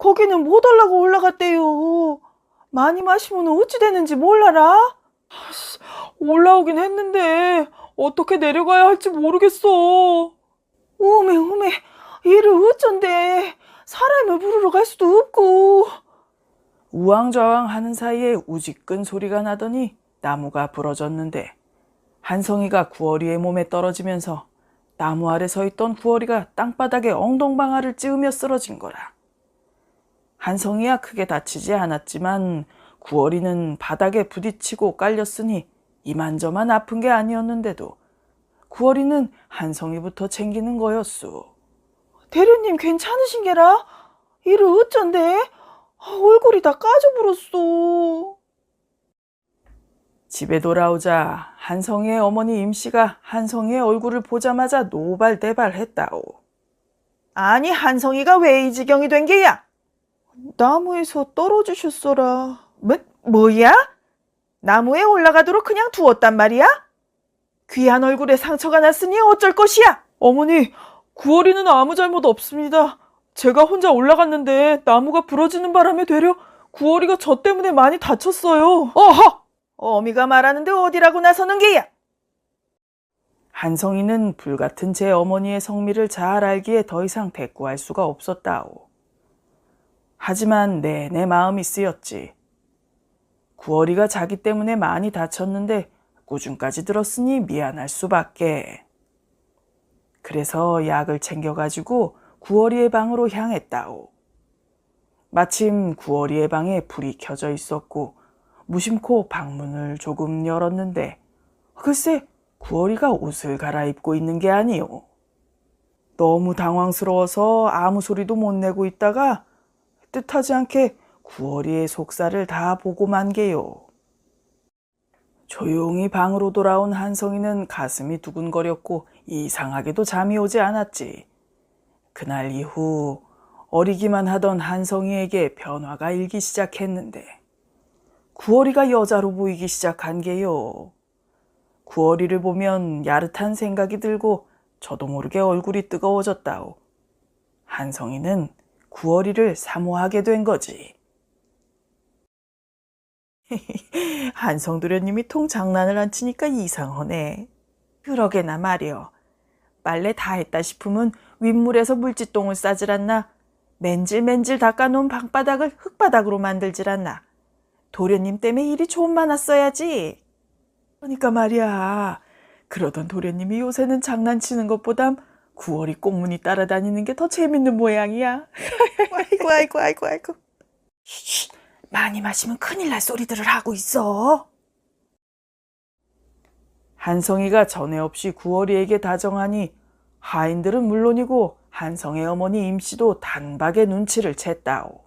거기는 못 올라고 올라갔대요. 많이 마시면 어찌 되는지 몰라라? 올라오긴 했는데 어떻게 내려가야 할지 모르겠어. 오메, 이를 어쩐데. 사람을 부르러 갈 수도 없고. 우왕좌왕 하는 사이에 우직근 소리가 나더니 나무가 부러졌는데 한성이가 구어리의 몸에 떨어지면서 나무 아래 서 있던 구어리가 땅바닥에 엉덩방아를 찌우며 쓰러진 거라. 한성이야 크게 다치지 않았지만 구어리는 바닥에 부딪히고 깔렸으니 이만저만 아픈 게 아니었는데도 구어리는 한성이부터 챙기는 거였소. 대리님 괜찮으신 게라? 이를 어쩐데? 얼굴이 다 까져버렸어. 집에 돌아오자 한성이의 어머니 임씨가 한성이의 얼굴을 보자마자 노발대발했다오. 아니 한성이가 왜 이 지경이 된 게야? 나무에서 떨어지셨어라. 뭐야? 나무에 올라가도록 그냥 두었단 말이야? 귀한 얼굴에 상처가 났으니 어쩔 것이야? 어머니, 구어리는 아무 잘못 없습니다. 제가 혼자 올라갔는데 나무가 부러지는 바람에 되려 구어리가 저 때문에 많이 다쳤어요. 어허! 어미가 말하는데 어디라고 나서는 게야? 한성이는 불같은 제 어머니의 성미를 잘 알기에 더 이상 대꾸할 수가 없었다오. 하지만 내내 마음이 쓰였지. 구어리가 자기 때문에 많이 다쳤는데 꾸중까지 들었으니 미안할 수밖에. 그래서 약을 챙겨가지고 구어리의 방으로 향했다오. 마침 구어리의 방에 불이 켜져 있었고 무심코 방문을 조금 열었는데 글쎄 구어리가 옷을 갈아입고 있는 게 아니오. 너무 당황스러워서 아무 소리도 못 내고 있다가 뜻하지 않게 구어리의 속살을 다 보고 만 게요. 조용히 방으로 돌아온 한성이는 가슴이 두근거렸고 이상하게도 잠이 오지 않았지. 그날 이후 어리기만 하던 한성이에게 변화가 일기 시작했는데 구어리가 여자로 보이기 시작한 게요. 구어리를 보면 야릇한 생각이 들고 저도 모르게 얼굴이 뜨거워졌다오. 한성이는 구어리를 사모하게 된 거지. 한성도련님이 통 장난을 안 치니까 이상하네. 그러게나 말이여. 빨래 다 했다 싶으면 윗물에서 물지똥을 싸질 않나. 맨질맨질 닦아놓은 방바닥을 흙바닥으로 만들질 않나. 도련님 때문에 일이 좀 많았어야지. 그러니까 말이야. 그러던 도련님이 요새는 장난치는 것보단 구어리 꽁무니 따라다니는 게 더 재밌는 모양이야. 아이고. 많이 마시면 큰일 날 소리들을 하고 있어. 한성이가 전에 없이 구어리에게 다정하니 하인들은 물론이고 한성의 어머니 임씨도 단박에 눈치를 챘다오.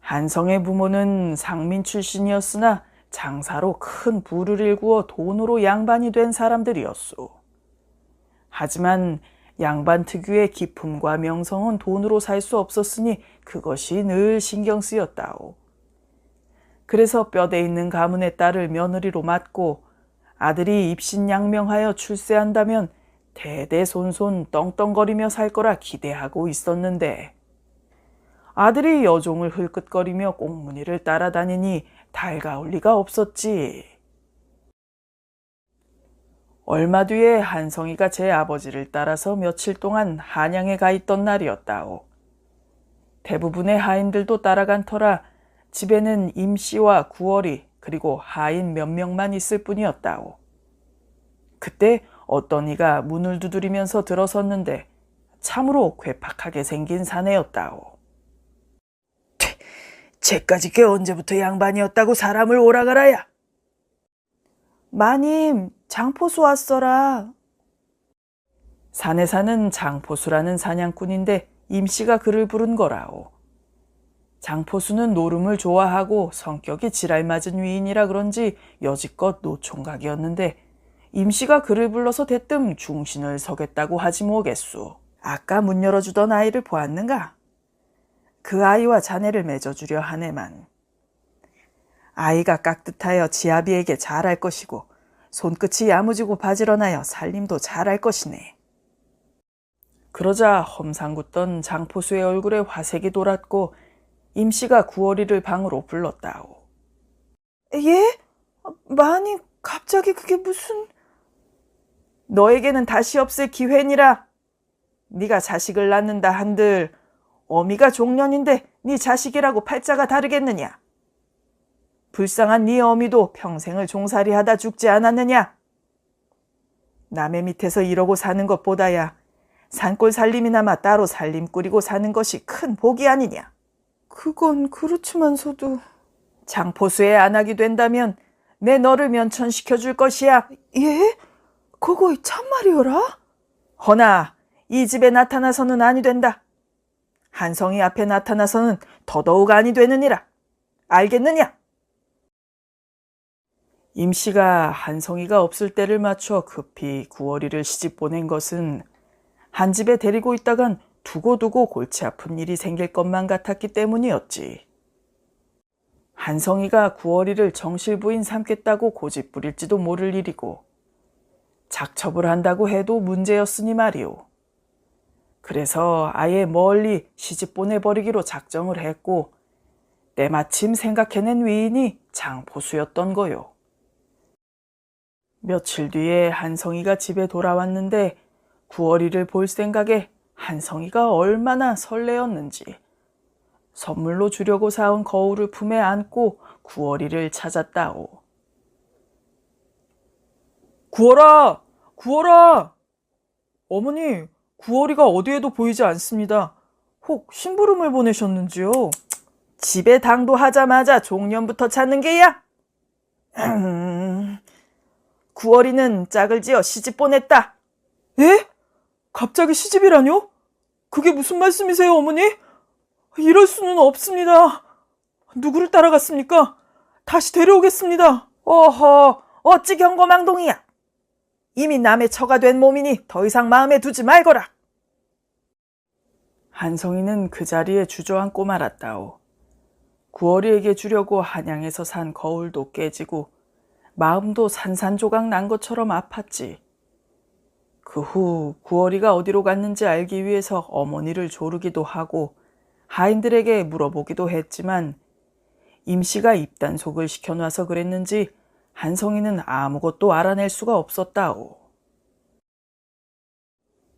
한성의 부모는 상민 출신이었으나 장사로 큰 부를 일구어 돈으로 양반이 된 사람들이었소. 하지만 양반 특유의 기품과 명성은 돈으로 살 수 없었으니 그것이 늘 신경 쓰였다오. 그래서 뼈대 있는 가문의 딸을 며느리로 맡고 아들이 입신양명하여 출세한다면 대대손손 떵떵거리며 살 거라 기대하고 있었는데 아들이 여종을 흘끗거리며 꽁무니를 따라다니니 달가울 리가 없었지. 얼마 뒤에 한성이가 제 아버지를 따라서 며칠 동안 한양에 가 있던 날이었다오. 대부분의 하인들도 따라간 터라 집에는 임씨와 구어리 그리고 하인 몇 명만 있을 뿐이었다오. 그때 어떤 이가 문을 두드리면서 들어섰는데 참으로 괴팍하게 생긴 사내였다오. 쟤까지 게 언제부터 양반이었다고 사람을 오라가라야. 마님, 장포수 왔어라. 산에 사는 장포수라는 사냥꾼인데 임씨가 그를 부른 거라오. 장포수는 노름을 좋아하고 성격이 지랄맞은 위인이라 그런지 여지껏 노총각이었는데 임씨가 그를 불러서 대뜸 중신을 서겠다고 하지 뭐겠소. 아까 문 열어주던 아이를 보았는가? 그 아이와 자네를 맺어주려 하네만. 아이가 깍듯하여 지아비에게 잘할 것이고 손끝이 야무지고 바지런하여 살림도 잘할 것이네. 그러자 험상궂던 장포수의 얼굴에 화색이 돌았고 임씨가 구월이를 방으로 불렀다오. 예? 마님, 갑자기 그게 무슨... 너에게는 다시 없을 기회니라. 네가 자식을 낳는다 한들 어미가 종년인데 네 자식이라고 팔자가 다르겠느냐. 불쌍한 네 어미도 평생을 종살이하다 죽지 않았느냐. 남의 밑에서 이러고 사는 것보다야 산골 살림이나마 따로 살림 꾸리고 사는 것이 큰 복이 아니냐. 그건 그렇지만서도... 장포수에 안하게 된다면 내 너를 면천시켜줄 것이야. 예? 그거 참말이어라? 허나 이 집에 나타나서는 아니 된다. 한성이 앞에 나타나서는 더더욱 아니 되느니라. 알겠느냐? 임씨가 한성이가 없을 때를 맞춰 급히 구월이를 시집 보낸 것은 한 집에 데리고 있다간 두고두고 골치 아픈 일이 생길 것만 같았기 때문이었지. 한성이가 구월이를 정실부인 삼겠다고 고집 부릴지도 모를 일이고 작첩을 한다고 해도 문제였으니 말이오. 그래서 아예 멀리 시집 보내버리기로 작정을 했고 때마침 생각해낸 위인이 장포수였던 거요. 며칠 뒤에 한성이가 집에 돌아왔는데 구월이를 볼 생각에 한성이가 얼마나 설레었는지 선물로 주려고 사온 거울을 품에 안고 구월이를 찾았다오. 구월아! 구월아! 어머니, 구월이가 어디에도 보이지 않습니다. 혹 심부름을 보내셨는지요? 집에 당도하자마자 종년부터 찾는 게야? 구월이는 짝을 지어 시집 보냈다. 예? 갑자기 시집이라뇨? 그게 무슨 말씀이세요, 어머니? 이럴 수는 없습니다. 누구를 따라갔습니까? 다시 데려오겠습니다. 어허, 어찌 경거망동이야. 이미 남의 처가 된 몸이니 더 이상 마음에 두지 말거라. 한성이는 그 자리에 주저앉고 말았다오. 구월이에게 주려고 한양에서 산 거울도 깨지고 마음도 산산조각 난 것처럼 아팠지. 그 후 구월이가 어디로 갔는지 알기 위해서 어머니를 조르기도 하고 하인들에게 물어보기도 했지만 임씨가 입단속을 시켜놔서 그랬는지 한성이는 아무것도 알아낼 수가 없었다오.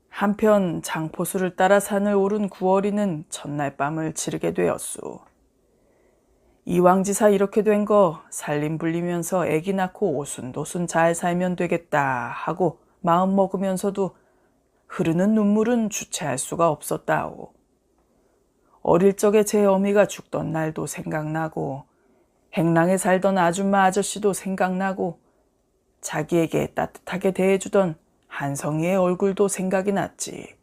한편 장포수를 따라 산을 오른 구월이는 첫날 밤을 지르게 되었소. 이왕지사 이렇게 된 거 살림 불리면서 애기 낳고 오순도순 잘 살면 되겠다 하고 마음 먹으면서도 흐르는 눈물은 주체할 수가 없었다오. 어릴 적에 제 어미가 죽던 날도 생각나고 행랑에 살던 아줌마 아저씨도 생각나고 자기에게 따뜻하게 대해주던 한성이의 얼굴도 생각이 났지.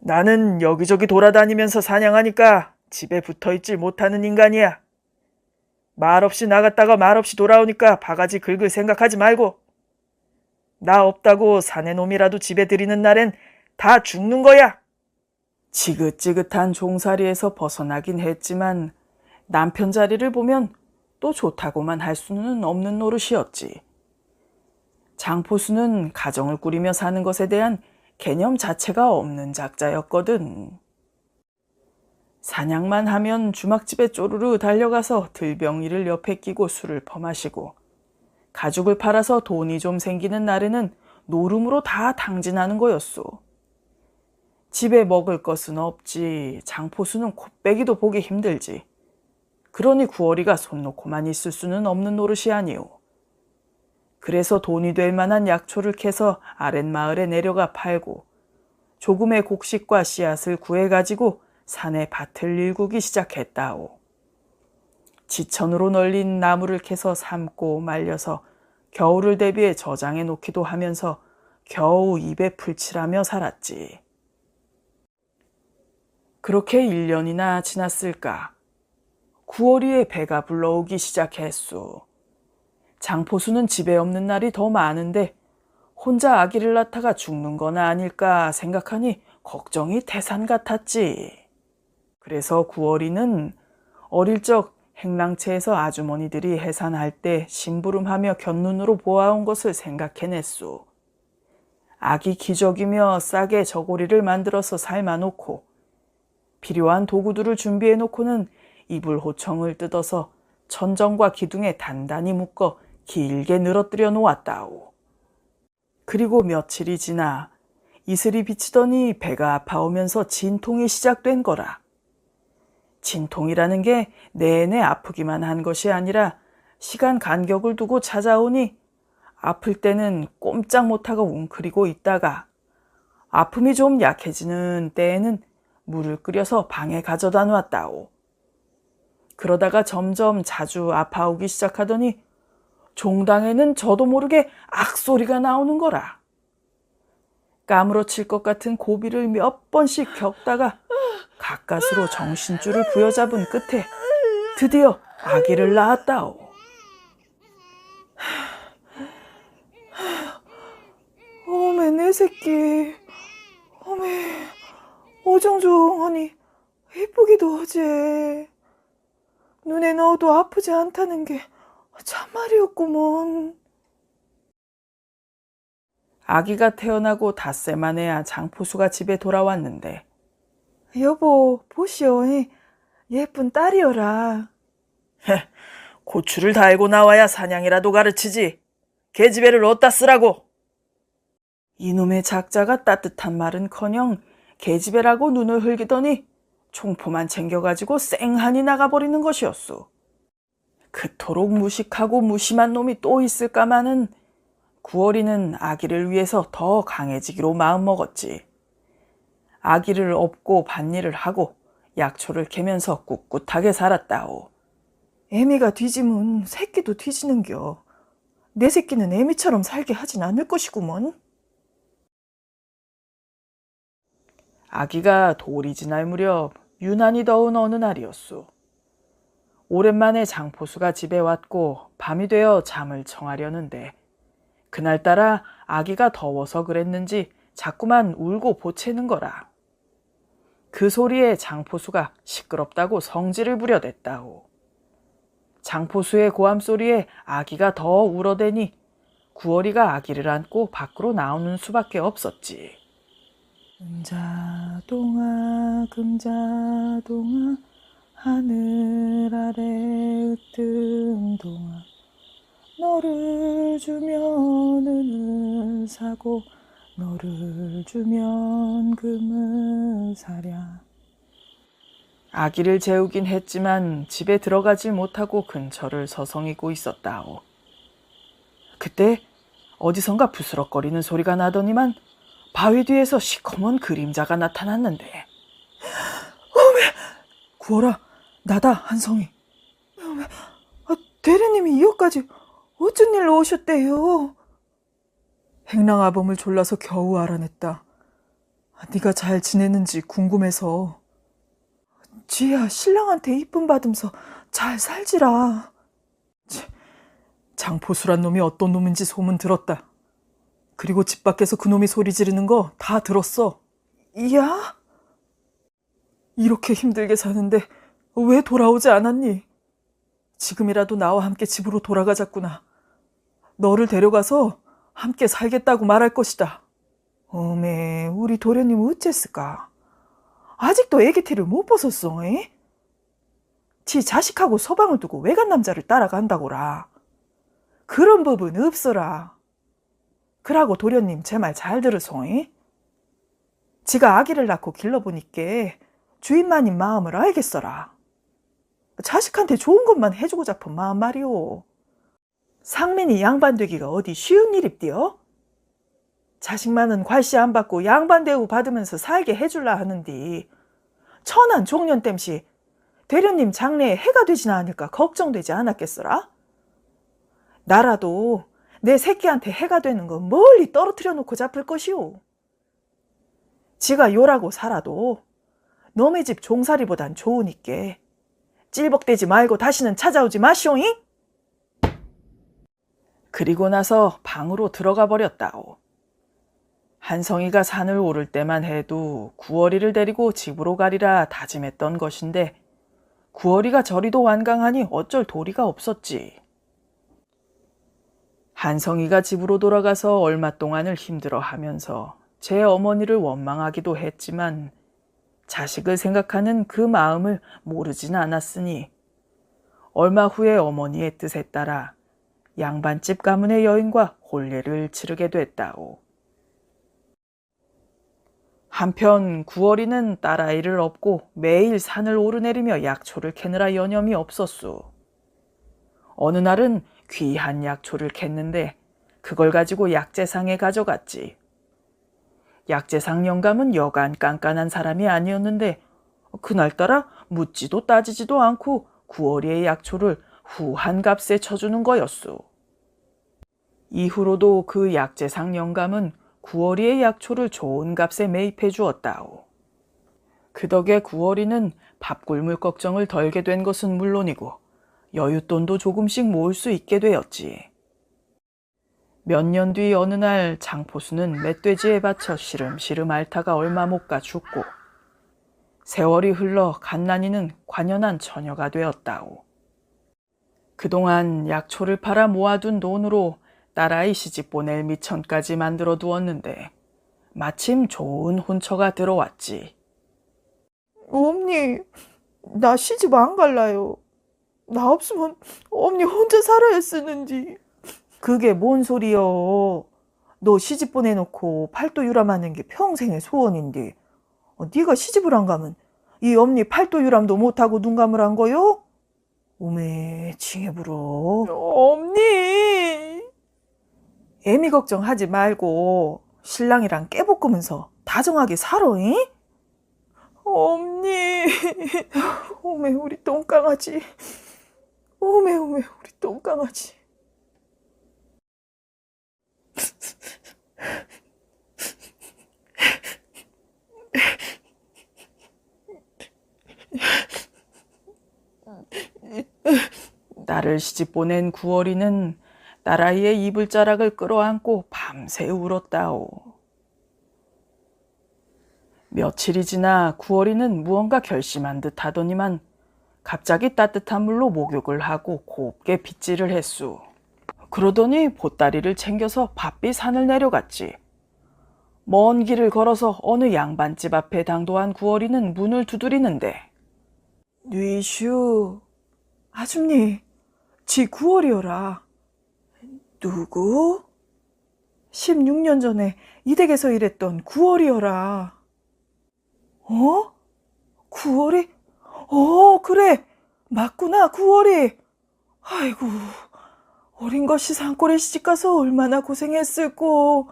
나는 여기저기 돌아다니면서 사냥하니까 집에 붙어있지 못하는 인간이야. 말없이 나갔다가 말없이 돌아오니까 바가지 긁을 생각하지 말고 나 없다고 사내 놈이라도 집에 들이는 날엔 다 죽는 거야. 지긋지긋한 종살이에서 벗어나긴 했지만 남편 자리를 보면 또 좋다고만 할 수는 없는 노릇이었지. 장포수는 가정을 꾸리며 사는 것에 대한 개념 자체가 없는 작자였거든. 사냥만 하면 주막집에 쪼르르 달려가서 들병이를 옆에 끼고 술을 퍼마시고 가죽을 팔아서 돈이 좀 생기는 날에는 노름으로 다 당진하는 거였소. 집에 먹을 것은 없지 장포수는 콧배기도 보기 힘들지. 그러니 구월이가 손 놓고만 있을 수는 없는 노릇이 아니오. 그래서 돈이 될 만한 약초를 캐서 아랫마을에 내려가 팔고 조금의 곡식과 씨앗을 구해가지고 산에 밭을 일구기 시작했다오. 지천으로 널린 나무를 캐서 삶고 말려서 겨울을 대비해 저장해 놓기도 하면서 겨우 입에 풀칠하며 살았지. 그렇게 1년이나 지났을까. 구월이의 배가 불러오기 시작했소. 장포수는 집에 없는 날이 더 많은데 혼자 아기를 낳다가 죽는 건 아닐까 생각하니 걱정이 태산 같았지. 그래서 구월이는 어릴 적 행랑채에서 아주머니들이 해산할 때 심부름하며 곁눈으로 보아온 것을 생각해냈소. 아기 기저귀며 싸게 저고리를 만들어서 삶아놓고 필요한 도구들을 준비해놓고는 이불 호청을 뜯어서 천정과 기둥에 단단히 묶어 길게 늘어뜨려 놓았다오. 그리고 며칠이 지나 이슬이 비치더니 배가 아파오면서 진통이 시작된 거라. 진통이라는 게 내내 아프기만 한 것이 아니라 시간 간격을 두고 찾아오니 아플 때는 꼼짝 못하고 웅크리고 있다가 아픔이 좀 약해지는 때에는 물을 끓여서 방에 가져다 놨다오. 그러다가 점점 자주 아파오기 시작하더니 종당에는 저도 모르게 악소리가 나오는 거라. 까무러칠 것 같은 고비를 몇 번씩 겪다가 가까스로 정신줄을 부여잡은 끝에 드디어 아기를 낳았다오. 어메 내 새끼, 어메 어정쩡하니 이쁘기도 하지. 눈에 넣어도 아프지 않다는 게 참말이었구먼. 아기가 태어나고 닷새 만에야 장포수가 집에 돌아왔는데, 여보 보시오, 예쁜 딸이여라. 고추를 달고 나와야 사냥이라도 가르치지. 계집애를 어디다 쓰라고. 이놈의 작자가 따뜻한 말은커녕 계집애라고 눈을 흘기더니 총포만 챙겨가지고 쌩하니 나가버리는 것이었소. 그토록 무식하고 무심한 놈이 또 있을까마는 구월이는 아기를 위해서 더 강해지기로 마음먹었지. 아기를 업고 밭일을 하고 약초를 캐면서 꿋꿋하게 살았다오. 애미가 뒤지면 새끼도 뒤지는겨. 내 새끼는 애미처럼 살게 하진 않을 것이구먼. 아기가 돌이 지날 무렵 유난히 더운 어느 날이었소. 오랜만에 장포수가 집에 왔고 밤이 되어 잠을 청하려는데 그날따라 아기가 더워서 그랬는지 자꾸만 울고 보채는 거라. 그 소리에 장포수가 시끄럽다고 성질을 부려댔다오. 장포수의 고함 소리에 아기가 더 울어대니 구월이가 아기를 안고 밖으로 나오는 수밖에 없었지. 금자동아 금자동아 하늘 아래 으뜸 동아 너를 주면 은을 사고 너를 주면 금을 사랴. 아기를 재우긴 했지만 집에 들어가지 못하고 근처를 서성이고 있었다오. 그때 어디선가 부스럭거리는 소리가 나더니만 바위 뒤에서 시커먼 그림자가 나타났는데, 어메! 구월아, 나다, 한성이. 어메, 대리님이 이어까지 어쩐 일로 오셨대요? 행랑아범을 졸라서 겨우 알아냈다. 네가 잘 지내는지 궁금해서. 지혜야, 신랑한테 이쁨 받으면서 잘 살지라. 장포수란 놈이 어떤 놈인지 소문 들었다. 그리고 집 밖에서 그놈이 소리 지르는 거 다 들었어. 야? 이렇게 힘들게 사는데 왜 돌아오지 않았니? 지금이라도 나와 함께 집으로 돌아가자꾸나. 너를 데려가서 함께 살겠다고 말할 것이다. 어메, 우리 도련님은 어쨌을까? 아직도 애기티를 못 벗었어. 지 자식하고 서방을 두고 외간 남자를 따라간다고라. 그런 법은 없어라. 그러고 도련님 제 말 잘 들으소. 지가 아기를 낳고 길러보니까 주인마님 마음을 알겠어라. 자식한테 좋은 것만 해주고 잡은 마음 말이오. 상민이 양반되기가 어디 쉬운 일입디요? 자식만은 괄시 안 받고 양반 대우 받으면서 살게 해줄라 하는디 천한 종년 땜시 대련님 장래에 해가 되지나 않을까 걱정되지 않았겠어라? 나라도 내 새끼한테 해가 되는 거 멀리 떨어뜨려 놓고 잡을 것이오. 지가 요라고 살아도 너네 집 종살이보단 좋으니께 찔벅대지 말고 다시는 찾아오지 마시오잉? 그리고 나서 방으로 들어가 버렸다오. 한성이가 산을 오를 때만 해도 구월이를 데리고 집으로 가리라 다짐했던 것인데 구월이가 저리도 완강하니 어쩔 도리가 없었지. 한성이가 집으로 돌아가서 얼마 동안을 힘들어하면서 제 어머니를 원망하기도 했지만 자식을 생각하는 그 마음을 모르진 않았으니 얼마 후에 어머니의 뜻에 따라 양반집 가문의 여인과 혼례를 치르게 됐다오. 한편 구월이는 딸아이를 업고 매일 산을 오르내리며 약초를 캐느라 여념이 없었소. 어느 날은 귀한 약초를 캤는데 그걸 가지고 약재상에 가져갔지. 약재상 영감은 여간 깐깐한 사람이 아니었는데 그날따라 묻지도 따지지도 않고 구월이의 약초를 후한 값에 쳐주는 거였소. 이후로도 그 약재상 영감은 구월이의 약초를 좋은 값에 매입해 주었다오. 그 덕에 구월이는 밥 굶을 걱정을 덜게 된 것은 물론이고 여윳돈도 조금씩 모을 수 있게 되었지. 몇 년 뒤 어느 날 장포수는 멧돼지에 바쳐 시름시름 앓다가 얼마 못 가 죽고 세월이 흘러 갓난이는 관연한 처녀가 되었다오. 그동안 약초를 팔아 모아둔 돈으로 딸아이 시집 보낼 미천까지 만들어 두었는데 마침 좋은 혼처가 들어왔지. 엄니, 나 시집 안 갈라요. 나 없으면 엄니 혼자 살아야 쓰는지. 그게 뭔 소리여. 너 시집 보내놓고 팔도 유람하는 게 평생의 소원인데 네가 시집을 안 가면 이 엄니 팔도 유람도 못하고 눈 감으란 거요? 오메 징해 불어. 엄니. 애미 걱정하지 말고 신랑이랑 깨볶으면서 다정하게 살아. 잉? 엄니. 오메 우리 똥강아지. 오메 우리 똥강아지. 나를 시집 보낸 구월이는 딸아이의 이불자락을 끌어안고 밤새 울었다오. 며칠이 지나 구월이는 무언가 결심한 듯 하더니만 갑자기 따뜻한 물로 목욕을 하고 곱게 빗질을 했수. 그러더니 보따리를 챙겨서 바삐 산을 내려갔지. 먼 길을 걸어서 어느 양반집 앞에 당도한 구월이는 문을 두드리는데 뉘슈. 아줌니, 지 구월이여라. 누구? 16년 전에 이 댁에서 일했던 구월이여라. 어? 구월이? 그래. 맞구나, 구월이. 아이고, 어린 것이 산골에 시집가서 얼마나 고생했을꼬.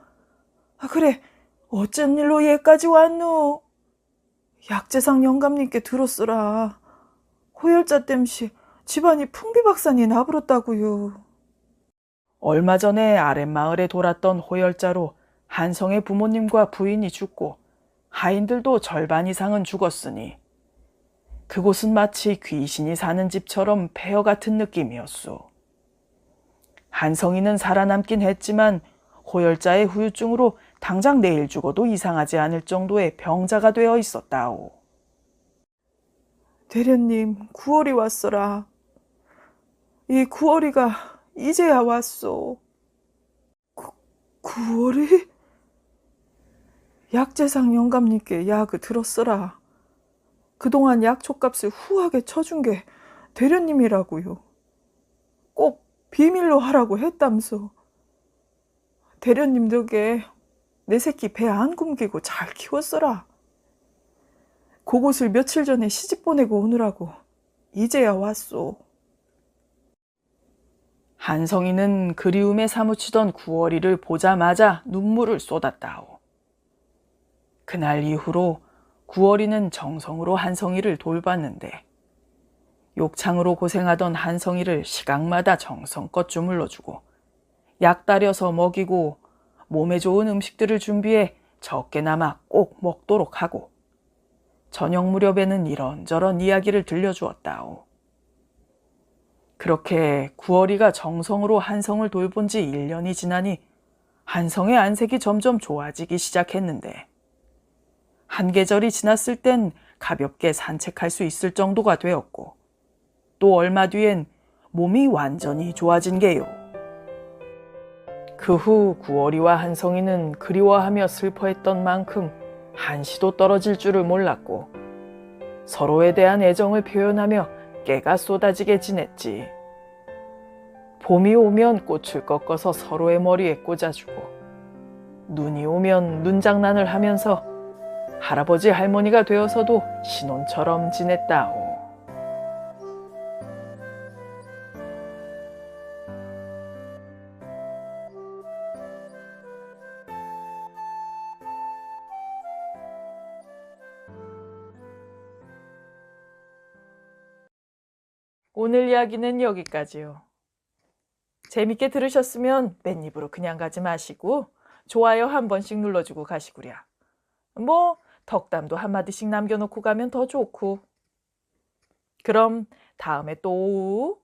그래, 어쩐 일로 얘까지 왔노? 약재상 영감님께 들었으라. 호열자 땜시 집안이 풍비박산이 나불었다고요. 얼마 전에 아랫마을에 돌았던 호열자로 한성의 부모님과 부인이 죽고 하인들도 절반 이상은 죽었으니 그곳은 마치 귀신이 사는 집처럼 폐허 같은 느낌이었소. 한성이는 살아남긴 했지만 호열자의 후유증으로 당장 내일 죽어도 이상하지 않을 정도의 병자가 되어 있었다오. 대련님, 구월이 왔어라. 이 구월이가 이제야 왔소. 구월이? 약재상 영감님께 약을 들었어라. 그동안 약초값을 후하게 쳐준 게 대련님이라고요. 꼭 비밀로 하라고 했담소. 대련님 덕에 내 새끼 배 안 굶기고 잘 키웠어라. 그곳을 며칠 전에 시집 보내고 오느라고 이제야 왔소. 한성이는 그리움에 사무치던 구월이를 보자마자 눈물을 쏟았다오. 그날 이후로 구월이는 정성으로 한성이를 돌봤는데 욕창으로 고생하던 한성이를 시각마다 정성껏 주물러주고 약 따려서 먹이고 몸에 좋은 음식들을 준비해 적게나마 꼭 먹도록 하고 저녁 무렵에는 이런저런 이야기를 들려주었다오. 그렇게 구월이가 정성으로 한성을 돌본 지 1년이 지나니 한성의 안색이 점점 좋아지기 시작했는데 한 계절이 지났을 땐 가볍게 산책할 수 있을 정도가 되었고 또 얼마 뒤엔 몸이 완전히 좋아진 게요. 그 후 구월이와 한성이는 그리워하며 슬퍼했던 만큼 한시도 떨어질 줄을 몰랐고 서로에 대한 애정을 표현하며 깨가 쏟아지게 지냈지. 봄이 오면 꽃을 꺾어서 서로의 머리에 꽂아주고 눈이 오면 눈장난을 하면서 할아버지 할머니가 되어서도 신혼처럼 지냈다오. 오늘 이야기는 여기까지요. 재밌게 들으셨으면 맨입으로 그냥 가지 마시고 좋아요 한 번씩 눌러주고 가시구랴. 뭐 덕담도 한마디씩 남겨놓고 가면 더 좋고. 그럼 다음에 또